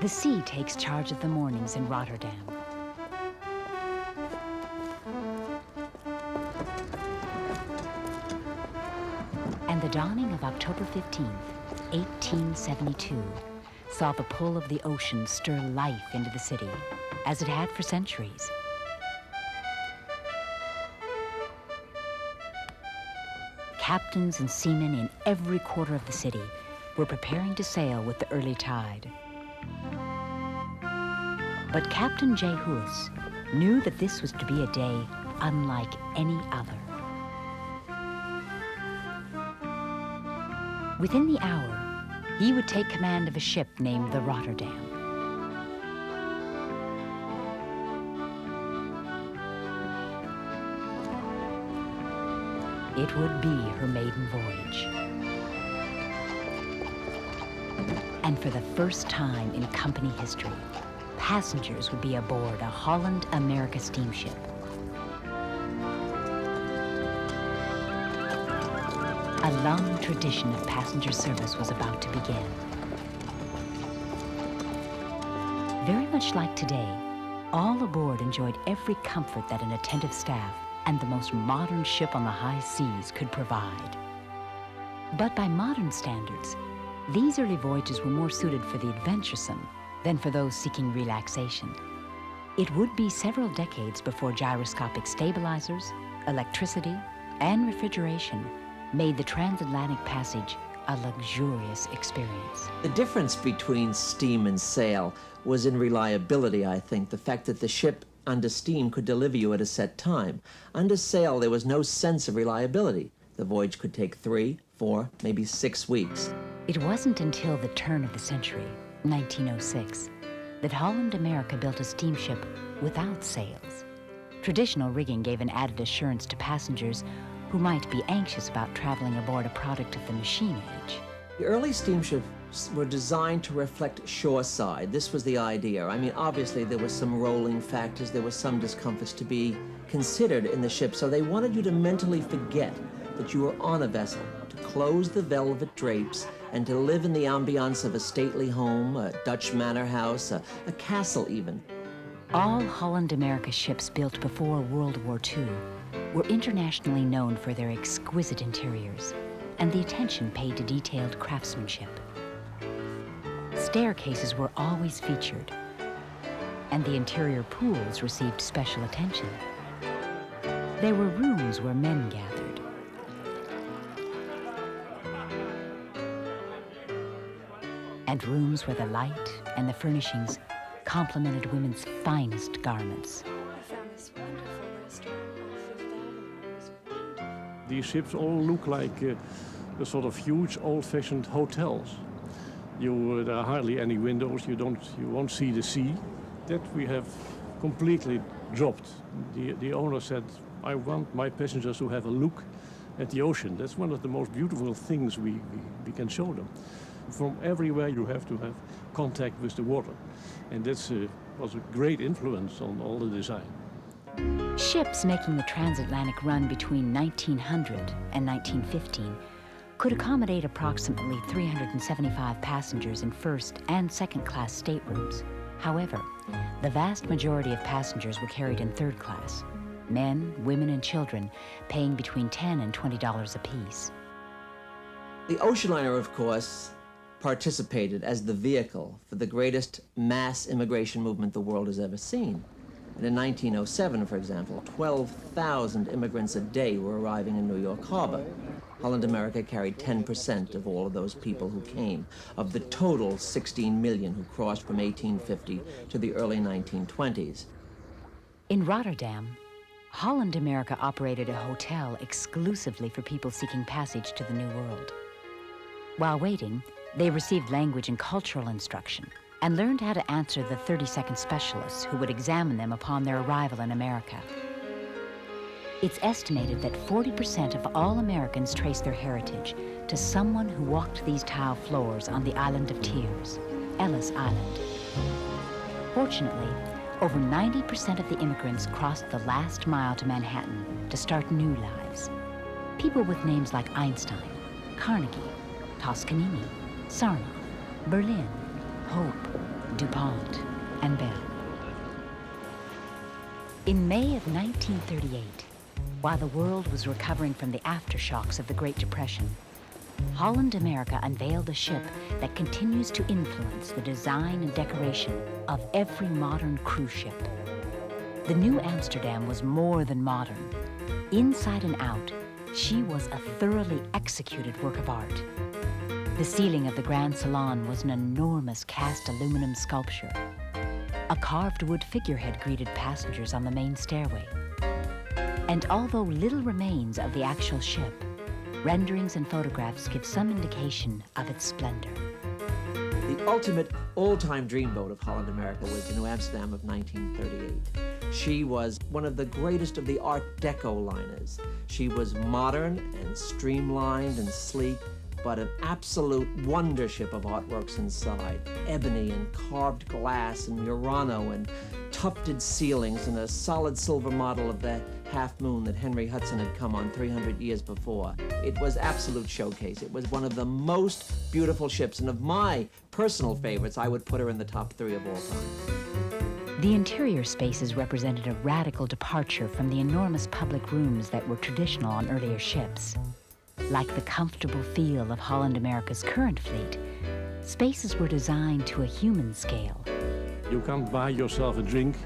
The sea takes charge of the mornings in Rotterdam. And the dawning of October 15th, 1872, saw the pull of the ocean stir life into the city, as it had for centuries. Captains and seamen in every quarter of the city were preparing to sail with the early tide. But Captain J. Hoos knew that this was to be a day unlike any other. Within the hour, he would take command of a ship named the Rotterdam. It would be her maiden voyage. And for the first time in company history, passengers would be aboard a Holland America steamship. A long tradition of passenger service was about to begin. Very much like today, all aboard enjoyed every comfort that an attentive staff and the most modern ship on the high seas could provide. But by modern standards, these early voyages were more suited for the adventuresome than for those seeking relaxation. It would be several decades before gyroscopic stabilizers, electricity, and refrigeration made the transatlantic passage a luxurious experience. The difference between steam and sail was in reliability, I think. The fact that the ship under steam could deliver you at a set time. Under sail, there was no sense of reliability. The voyage could take 3, 4, maybe 6 weeks. It wasn't until the turn of the century, 1906, that Holland America built a steamship without sails. Traditional rigging gave an added assurance to passengers who might be anxious about traveling aboard a product of the machine age. The early steamships were designed to reflect shoreside. This was the idea. I mean, obviously there were some rolling factors, there were some discomforts to be considered in the ship, so they wanted you to mentally forget that you were on a vessel, to close the velvet drapes and to live in the ambiance of a stately home, a Dutch manor house, a castle even. All Holland America ships built before World War II were internationally known for their exquisite interiors and the attention paid to detailed craftsmanship. Staircases were always featured, and the interior pools received special attention. There were rooms where men gathered. And rooms where the light and the furnishings complemented women's finest garments. These ships all look like a sort of huge old-fashioned hotels. There are hardly any windows, you won't see the sea. That we have completely dropped. The owner said, I want my passengers to have a look at the ocean. That's one of the most beautiful things we can show them. From everywhere you have to have contact with the water. And that was a great influence on all the design. Ships making the transatlantic run between 1900 and 1915 could accommodate approximately 375 passengers in first and second class staterooms. However, the vast majority of passengers were carried in third class, men, women, and children paying between $10 and $20 apiece. The ocean liner, of course, participated as the vehicle for the greatest mass immigration movement the world has ever seen. And in 1907, for example, 12,000 immigrants a day were arriving in New York Harbor. Holland America carried 10% of all of those people who came, of the total 16 million who crossed from 1850 to the early 1920s. In Rotterdam, Holland America operated a hotel exclusively for people seeking passage to the New World. While waiting, they received language and cultural instruction and learned how to answer the 30-second specialists who would examine them upon their arrival in America. It's estimated that 40% of all Americans trace their heritage to someone who walked these tile floors on the Island of Tears, Ellis Island. Fortunately, over 90% of the immigrants crossed the last mile to Manhattan to start new lives. People with names like Einstein, Carnegie, Toscanini, Sarnoff, Berlin, Hope, DuPont, and Bell. In May of 1938, while the world was recovering from the aftershocks of the Great Depression, Holland America unveiled a ship that continues to influence the design and decoration of every modern cruise ship. The New Amsterdam was more than modern. Inside and out, she was a thoroughly executed work of art. The ceiling of the Grand Salon was an enormous cast aluminum sculpture. A carved wood figurehead greeted passengers on the main stairway. And although little remains of the actual ship, renderings and photographs give some indication of its splendor. The ultimate all-time dreamboat of Holland America was the New Amsterdam of 1938. She was one of the greatest of the Art Deco liners. She was modern and streamlined and sleek, but an absolute wonder ship of artworks inside. Ebony and carved glass and Murano and tufted ceilings and a solid silver model of the Half Moon that Henry Hudson had come on 300 years before. It was absolute showcase. It was one of the most beautiful ships, and of my personal favorites, I would put her in the top 3 of all time. The interior spaces represented a radical departure from the enormous public rooms that were traditional on earlier ships. Like the comfortable feel of Holland America's current fleet, spaces were designed to a human scale. You can't buy yourself a drink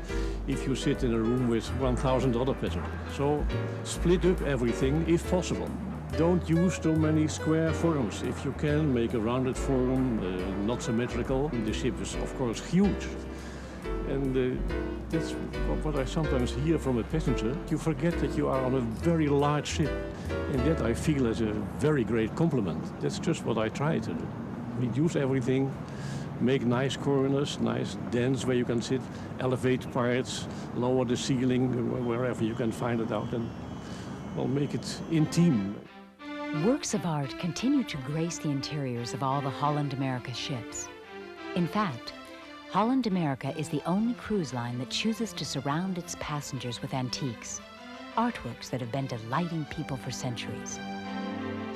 if you sit in a room with 1,000 other passengers. So split up everything if possible. Don't use too many square forums. If you can, make a rounded forum, not symmetrical. The ship is, of course, huge. And that's what I sometimes hear from a passenger. You forget that you are on a very large ship. And that I feel as a very great compliment. That's just what I try to do. Reduce everything, make nice corners, nice dens where you can sit, elevate parts, lower the ceiling wherever you can find it out, and well, make it intimate. Works of art continue to grace the interiors of all the Holland America ships. In fact, Holland America is the only cruise line that chooses to surround its passengers with antiques, artworks that have been delighting people for centuries.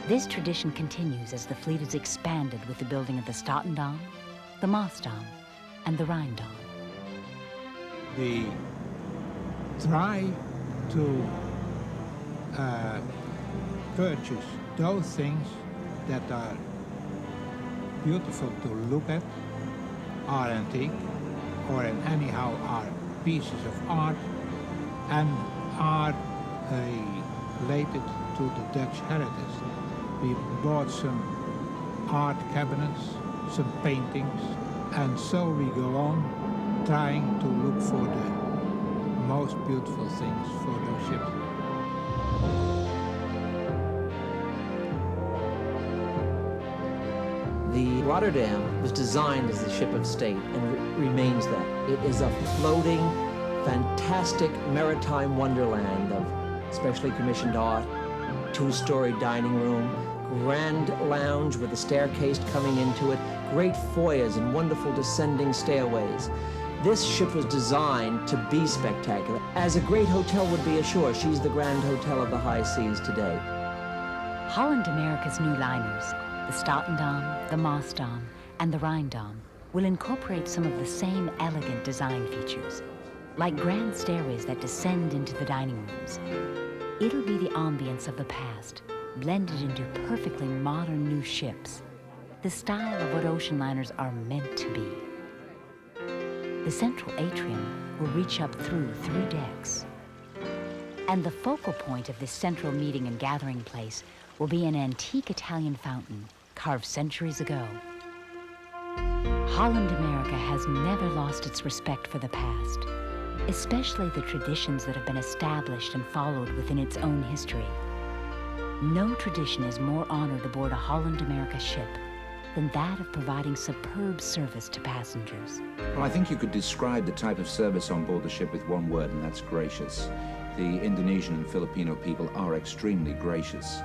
This tradition continues as the fleet is expanded with the building of the Statendam, the Maasdam, and the Rijndam. We try to purchase those things that are beautiful to look at, are antique, or anyhow are pieces of art, and are related to the Dutch heritage. We bought some art cabinets, some paintings, and so we go on trying to look for the most beautiful things for those ships. The Rotterdam was designed as a ship of state and remains that. It is a floating, fantastic maritime wonderland of specially commissioned art, 2-story dining room, grand lounge with a staircase coming into it, great foyers and wonderful descending stairways. This ship was designed to be spectacular, as a great hotel would be ashore. She's the grand hotel of the high seas today. Holland America's new liners, the Statendam, the Maasdam, and the Rijndam, will incorporate some of the same elegant design features, like grand stairways that descend into the dining rooms. It'll be the ambience of the past, blended into perfectly modern new ships, the style of what ocean liners are meant to be. The central atrium will reach up through 3 decks. And the focal point of this central meeting and gathering place will be an antique Italian fountain carved centuries ago. Holland America has never lost its respect for the past, especially the traditions that have been established and followed within its own history. No tradition is more honored aboard a Holland America ship than that of providing superb service to passengers. Well, I think you could describe the type of service on board the ship with one word, and that's gracious. The Indonesian and Filipino people are extremely gracious,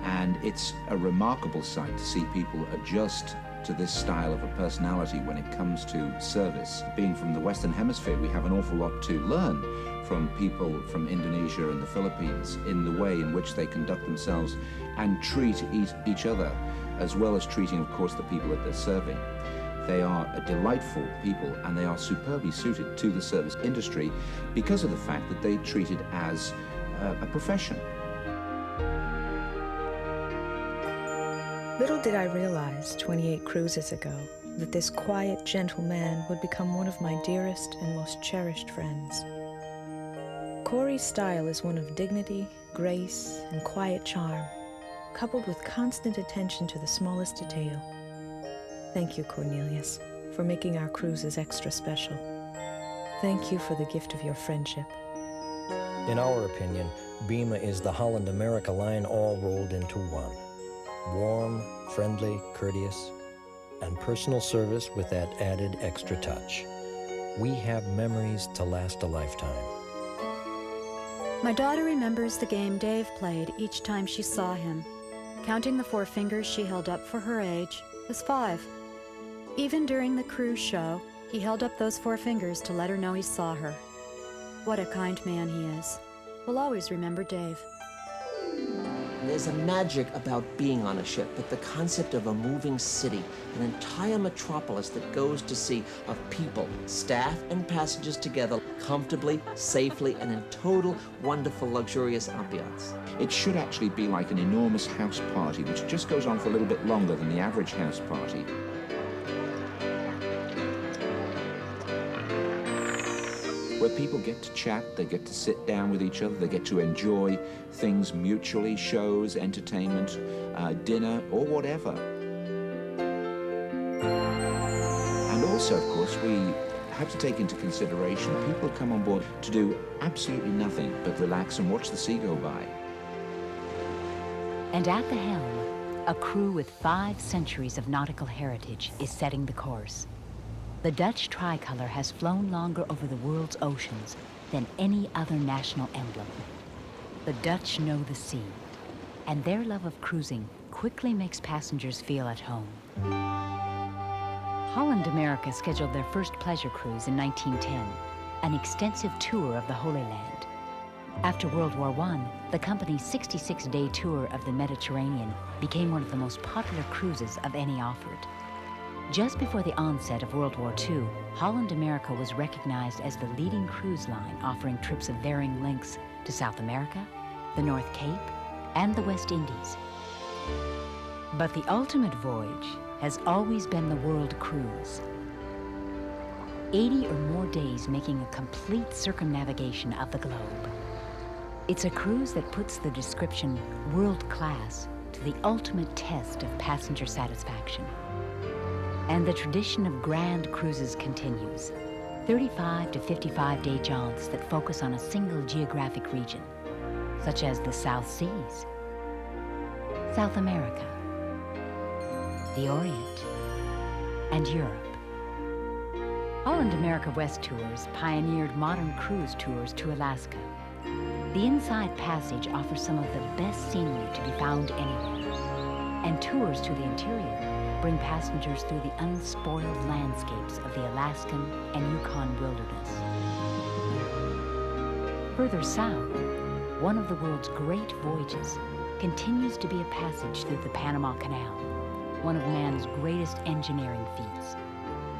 and it's a remarkable sight to see people adjust to this style of a personality when it comes to service. Being from the Western Hemisphere, we have an awful lot to learn from people from Indonesia and the Philippines in the way in which they conduct themselves and treat each other, as well as treating, of course, the people that they're serving. They are a delightful people, and they are superbly suited to the service industry because of the fact that they treat it as a profession. Little did I realize 28 cruises ago that this quiet, gentle man would become one of my dearest and most cherished friends. Corey's style is one of dignity, grace, and quiet charm, coupled with constant attention to the smallest detail. Thank you, Cornelius, for making our cruises extra special. Thank you for the gift of your friendship. In our opinion, BEMA is the Holland America line all rolled into one. Warm, friendly, courteous, and personal service with that added extra touch. We have memories to last a lifetime. My daughter remembers the game Dave played each time she saw him. Counting the 4 fingers she held up for her age was 5. Even during the cruise show, he held up those 4 fingers to let her know he saw her. What a kind man he is. We'll always remember Dave. There's a magic about being on a ship, but the concept of a moving city, an entire metropolis that goes to sea of people, staff and passengers together comfortably, safely, and in total, wonderful, luxurious ambiance. It should actually be like an enormous house party, which just goes on for a little bit longer than the average house party. Where people get to chat, they get to sit down with each other, they get to enjoy things mutually, shows, entertainment, dinner, or whatever. And also, of course, we have to take into consideration people come on board to do absolutely nothing but relax and watch the sea go by. And at the helm, a crew with 5 centuries of nautical heritage is setting the course. The Dutch tricolor has flown longer over the world's oceans than any other national emblem. The Dutch know the sea, and their love of cruising quickly makes passengers feel at home. Holland America scheduled their first pleasure cruise in 1910, an extensive tour of the Holy Land. After World War I, the company's 66-day tour of the Mediterranean became one of the most popular cruises of any offered. Just before the onset of World War II, Holland America was recognized as the leading cruise line offering trips of varying lengths to South America, the North Cape, and the West Indies. But the ultimate voyage has always been the world cruise. 80 or more days making a complete circumnavigation of the globe. It's a cruise that puts the description world class to the ultimate test of passenger satisfaction. And the tradition of grand cruises continues. 35 to 55-day jaunts that focus on a single geographic region, such as the South Seas, South America, the Orient, and Europe. Holland America West Tours pioneered modern cruise tours to Alaska. The Inside Passage offers some of the best scenery to be found anywhere, and tours to the interior bring passengers through the unspoiled landscapes of the Alaskan and Yukon wilderness. Further south, one of the world's great voyages continues to be a passage through the Panama Canal, one of man's greatest engineering feats.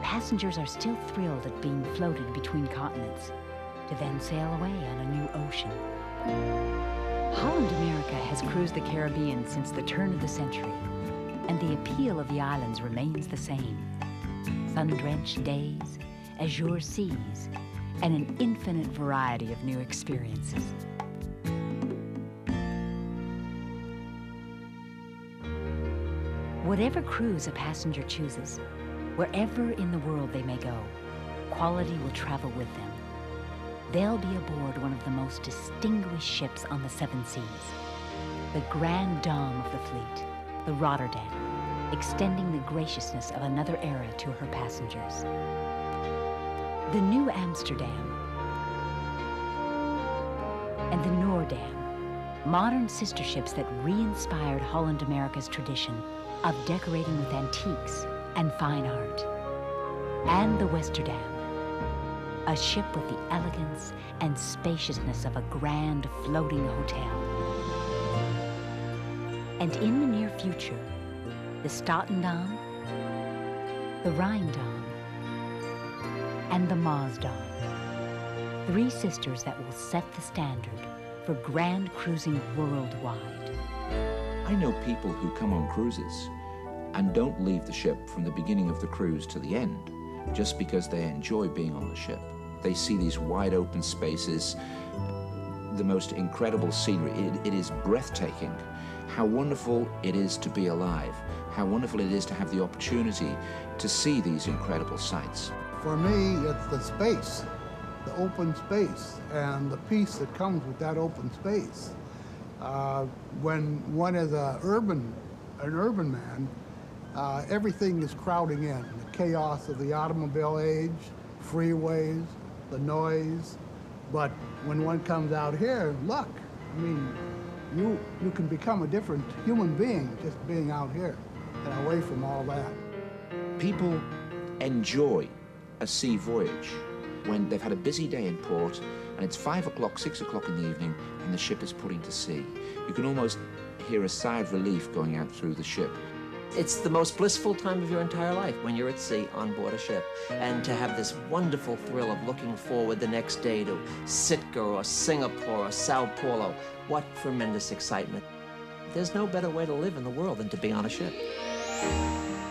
Passengers are still thrilled at being floated between continents, to then sail away on a new ocean. Holland America has cruised the Caribbean since the turn of the century, and the appeal of the islands remains the same. Sun-drenched days, azure seas, and an infinite variety of new experiences. Whatever cruise a passenger chooses, wherever in the world they may go, quality will travel with them. They'll be aboard one of the most distinguished ships on the 7 seas, the Grand Dame of the fleet, the Rotterdam, extending the graciousness of another era to her passengers. The New Amsterdam and the Noordam, modern sister ships that re-inspired Holland America's tradition of decorating with antiques and fine art. And the Westerdam, a ship with the elegance and spaciousness of a grand floating hotel. And in the near future, the Statendam the Rhine-Damm, and the Maasdamm. 3 sisters that will set the standard for grand cruising worldwide. I know people who come on cruises and don't leave the ship from the beginning of the cruise to the end just because they enjoy being on the ship. They see these wide open spaces, the most incredible scenery. It is breathtaking. How wonderful it is to be alive. How wonderful it is to have the opportunity to see these incredible sights. For me, it's the space, the open space, and the peace that comes with that open space. When one is an urban man, everything is crowding in. The chaos of the automobile age, freeways, the noise. But when one comes out here, look, I mean, you can become a different human being just being out here and away from all that. People enjoy a sea voyage when they've had a busy day in port and it's 5 o'clock, 6 o'clock in the evening and the ship is putting to sea. You can almost hear a sigh of relief going out through the ship. It's the most blissful time of your entire life when you're at sea on board a ship. And to have this wonderful thrill of looking forward the next day to Sitka or Singapore or Sao Paulo. What tremendous excitement. There's no better way to live in the world than to be on a ship.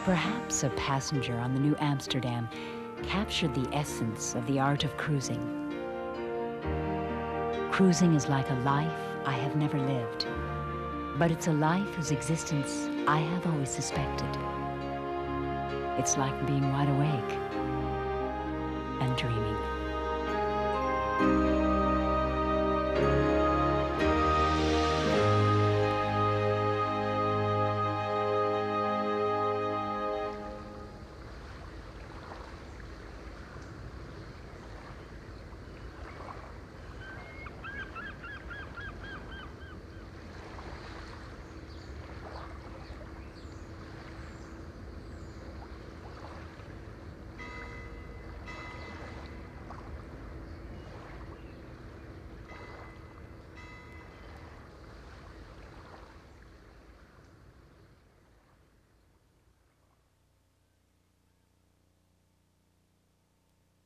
Perhaps a passenger on the New Amsterdam captured the essence of the art of cruising. Cruising is like a life I have never lived, but it's a life whose existence I have always suspected. It's like being wide awake and dreaming.